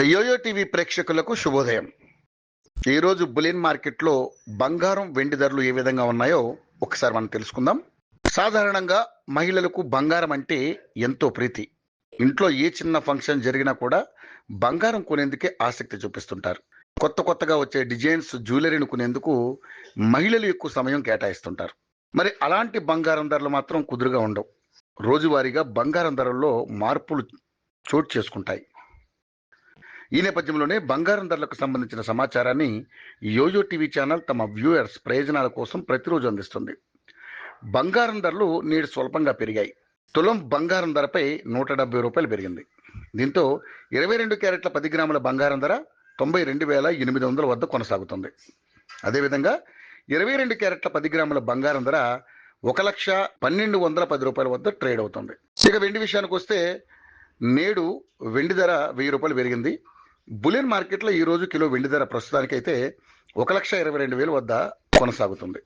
Yo-yo TV ప్రేక్షకులకు శుభోదయం. ఈరోజు బులియన్ మార్కెట్లో బంగారం వెండి ధరలు ఏ విధంగా ఉన్నాయో ఒకసారి మనం తెలుసుకుందాం. సాధారణంగా మహిళలకు బంగారం అంటే ఎంతో ప్రీతి. ఇంట్లో ఏ చిన్న ఫంక్షన్ జరిగినా కూడా బంగారం కొనేందుకే ఆసక్తి చూపిస్తుంటారు. కొత్తగా వచ్చే డిజైన్స్ జ్యువెలరీని కొనేందుకు మహిళలు ఎక్కువ సమయం కేటాయిస్తుంటారు. మరి అలాంటి బంగారం ధరలు మాత్రం కుదురుగా ఉండవు. రోజువారీగా బంగారం ధరల్లో మార్పులు చోటు చేసుకుంటాయి. ఈ నేపథ్యంలోనే బంగారం ధరలకు సంబంధించిన సమాచారాన్ని యోయో టీవీ ఛానల్ తమ వ్యూయర్స్ ప్రయోజనాల కోసం ప్రతిరోజు అందిస్తుంది. బంగారం ధరలు నేడు స్వల్పంగా పెరిగాయి. తులం బంగారం ధరపై 170 రూపాయలు పెరిగింది. దీంతో 22 క్యారెట్ల 10 గ్రాముల బంగారం ధర 92,800 వద్ద కొనసాగుతుంది. అదేవిధంగా 22 క్యారెట్ల 10 గ్రాముల బంగారం ధర 1,12,110 రూపాయల వద్ద ట్రేడ్ అవుతుంది. ఇక వెండి విషయానికి వస్తే నేడు వెండి ధర 1000 రూపాయలు పెరిగింది. బులియన్ మార్కెట్లో ఈ రోజు కిలో వెండి ధర ప్రస్తుతానికైతే 1,22,000 వద్ద కొనసాగుతుంది.